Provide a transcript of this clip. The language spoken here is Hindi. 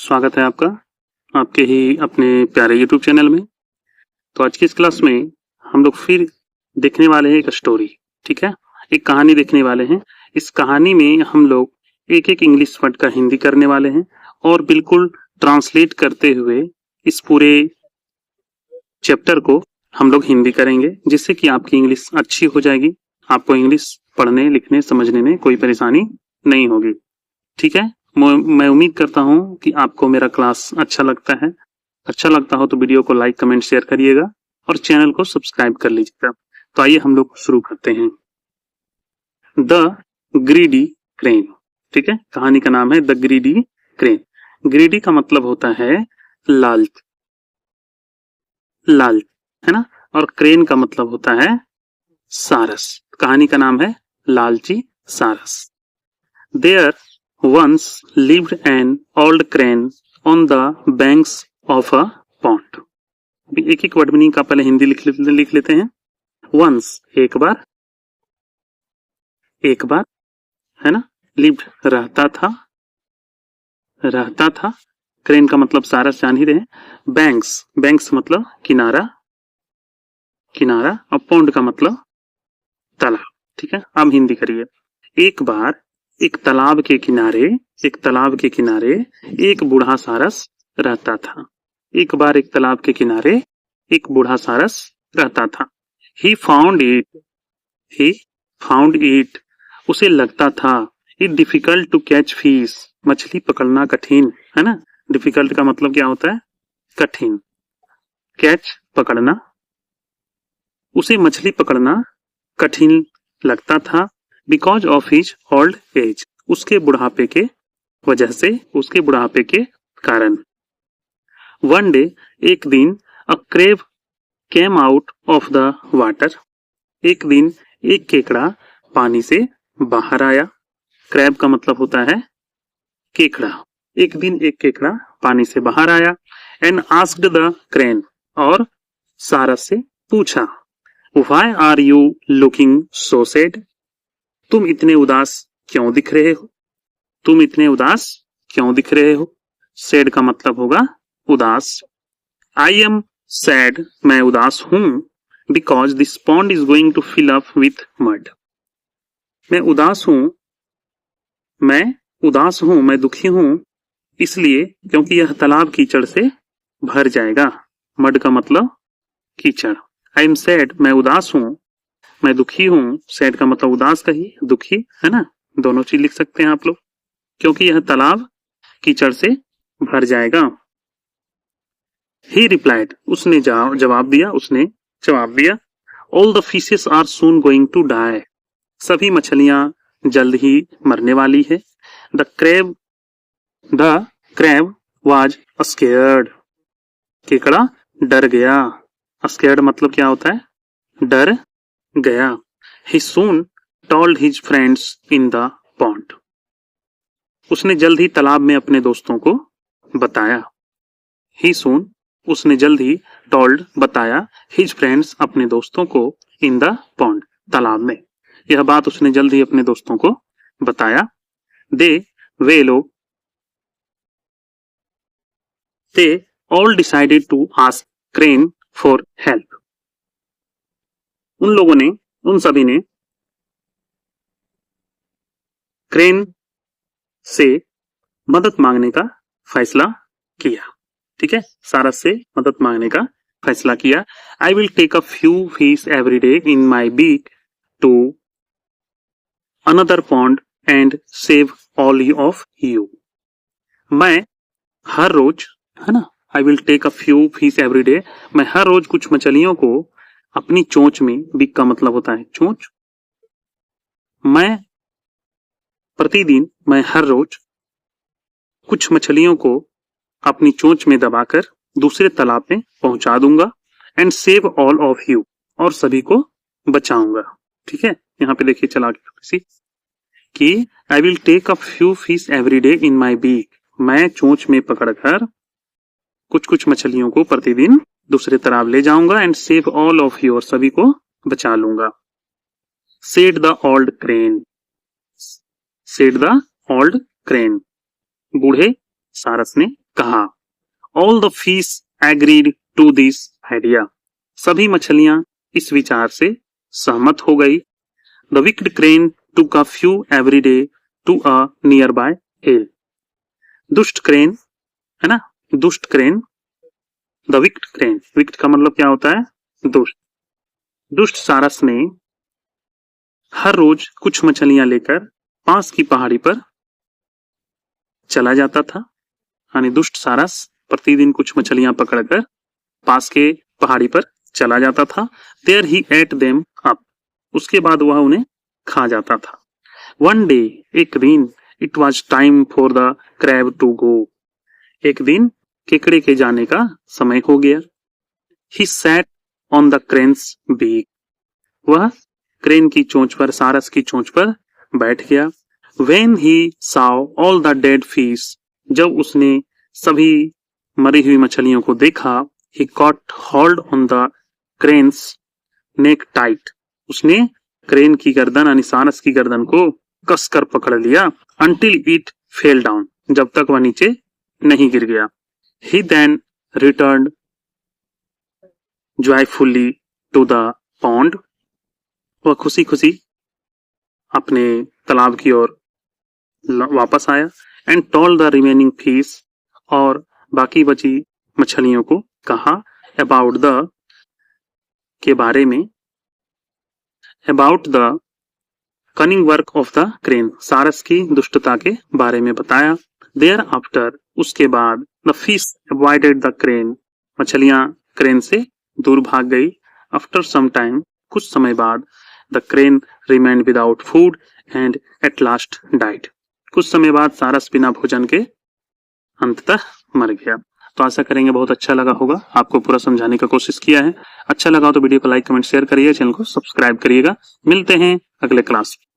स्वागत है आपका आपके ही अपने प्यारे YouTube चैनल में। तो आज की इस क्लास में हम लोग फिर देखने वाले हैं एक स्टोरी। ठीक है, एक कहानी देखने वाले हैं। इस कहानी में हम लोग एक एक इंग्लिश वर्ड का हिंदी करने वाले हैं और बिल्कुल ट्रांसलेट करते हुए इस पूरे चैप्टर को हम लोग हिंदी करेंगे, जिससे कि आपकी इंग्लिश अच्छी हो जाएगी। आपको इंग्लिश पढ़ने लिखने समझने में कोई परेशानी नहीं होगी। ठीक है, मैं उम्मीद करता हूं कि आपको मेरा क्लास अच्छा लगता है। अच्छा लगता हो तो वीडियो को लाइक कमेंट शेयर करिएगा और चैनल को सब्सक्राइब कर लीजिएगा। तो आइए हम लोग शुरू करते हैं। The greedy crane. ठीक है, कहानी का नाम है द ग्रीडी क्रेन। ग्रीडी का मतलब होता है लालच, लालच है ना, और क्रेन का मतलब होता है सारस। कहानी का नाम है लालची सारस। There once lived an old crane on the banks of a pond। एक एक वर्ड मीनिंग का पहले हिंदी लिख लेते हैं। once एक बार, एक बार है ना, lived रहता था, रहता था। क्रेन का मतलब सारस जान ही रहे। बैंक्स, बैंक्स मतलब किनारा, किनारा, और पौंड का मतलब तालाब। ठीक है, अब हिंदी करिए। एक बार एक तालाब के किनारे, एक तालाब के किनारे एक बूढ़ा सारस रहता था। एक बार एक तालाब के किनारे एक बूढ़ा सारस रहता था। He found it, he found it, उसे लगता था it difficult to catch fish, मछली पकड़ना कठिन है ना। डिफिकल्ट का मतलब क्या होता है? कठिन। कैच पकड़ना, उसे मछली पकड़ना कठिन लगता था। Because of his old age, उसके बुढ़ापे के वजह से, उसके बुढ़ापे के कारण। वन डे, एक दिन, a crab came out of the water, एक दिन एक केकड़ा पानी से बाहर आया। क्रैब का मतलब होता है केकड़ा। एक दिन एक केकड़ा पानी से बाहर आया। एंड आस्क्ड द क्रेन, और सारस से पूछा, why are you looking so sad, तुम इतने उदास क्यों दिख रहे हो, तुम इतने उदास क्यों दिख रहे हो। सैड का मतलब होगा उदास। आई एम सैड, मैं उदास हूं, because this pond is going to fill up with mud, मैं उदास हूं, मैं उदास हूं, मैं दुखी हूं इसलिए क्योंकि यह तालाब कीचड़ से भर जाएगा। मड का मतलब कीचड़। आई एम सैड, मैं उदास हूं, मैं दुखी हूं। सैड का मतलब उदास का ही, दुखी है ना, दोनों चीज लिख सकते हैं आप लोग, क्योंकि यह तालाब कीचड़ से भर जाएगा। ही रिप्लाइड, उसने जवाब दिया, उसने जवाब दिया। All the fishes are soon going to die, सभी मछलियां जल्द ही मरने वाली है। द क्रैब वाज स्केयर्ड, केकड़ा डर गया। स्केयर्ड मतलब क्या होता है? डर गया। He soon told his friends in the pond, उसने जल्द ही तालाब में अपने दोस्तों को बताया। He soon, उसने जल्द ही told बताया, his friends अपने दोस्तों को, in the pond तालाब में, यह बात उसने जल्द ही अपने दोस्तों को बताया। वे लोग, they all decided to ask crane for help, उन लोगों ने, उन सभी ने क्रेन से मदद मांगने का फैसला किया। ठीक है, सारस से मदद मांगने का फैसला किया। I will take a few fish every day in my beak to another pond and save all of you, मैं हर रोज, है ना, I will take a few fish every day, मैं हर रोज कुछ मछलियों को अपनी चोंच में, बीक का मतलब होता है चोंच, मैं प्रतिदिन, मैं हर रोज कुछ मछलियों को अपनी चोंच में दबाकर दूसरे तालाब में पहुंचा दूंगा। And save all of you, और सभी को बचाऊंगा। ठीक है, यहाँ पे देखिए चला के कि I will take a few fish every day in my beak, मैं चोंच में पकड़कर कुछ कुछ मछलियों को प्रतिदिन दूसरे तालाब ले जाऊंगा। And save all of you, और सभी को बचा लूंगा। Said the old crane, said the old crane, बूढ़े सारस ने कहा। All the fish agreed to this idea, सभी मछलियां इस विचार से सहमत हो गई। The wicked crane took a few every day to a nearby hill, दुष्ट क्रेन है ना, दुष्ट crane, the wicked crane, wicked का मतलब क्या होता है, दुष्ट, दुष्ट सारस ने हर रोज कुछ मछलियां लेकर पास की पहाड़ी पर चला जाता था, यानी दुष्ट सारस प्रतिदिन कुछ मछलियां पकड़कर पास के पहाड़ी पर चला जाता था। There he ate them up, उसके बाद वह उन्हें खा जाता था। वन डे, एक दिन, it was time for the crab to go, एक दिन केकड़े के जाने का समय हो गया। He sat on the crane's beak, वह क्रेन की चोंच पर, सारस की चोंच पर बैठ गया। When he saw all the dead fish, जब उसने सभी मरी हुई मछलियों को देखा, he caught hold on the crane's neck tight, उसने क्रेन की गर्दन यानी सारस की गर्दन को कसकर पकड़ लिया। Until it fell down, जब तक वह नीचे नहीं गिर गया। He then returned joyfully to the pond, वह खुशी खुशी अपने तालाब की ओर वापस आया। And told the remaining fish, और बाकी बची मछलियों को कहा। अबाउट द, के बारे में, about the cunning work of the crane, सारस की दुष्टता के बारे में बताया। देयर आफ्टर, उसके बाद, the fish avoided the crane, मछलियां क्रेन से दूर भाग गई। आफ्टर सम टाइम, कुछ समय बाद, the crane remained without food and at last died, कुछ समय बाद सारस बिना भोजन के अंततः मर गया। तो आशा करेंगे बहुत अच्छा लगा होगा, आपको पूरा समझाने का कोशिश किया है। अच्छा लगा तो वीडियो को लाइक, कमेंट, शेयर करिए, चैनल को सब्सक्राइब करिएगा। मिलते हैं अगले क्लास में।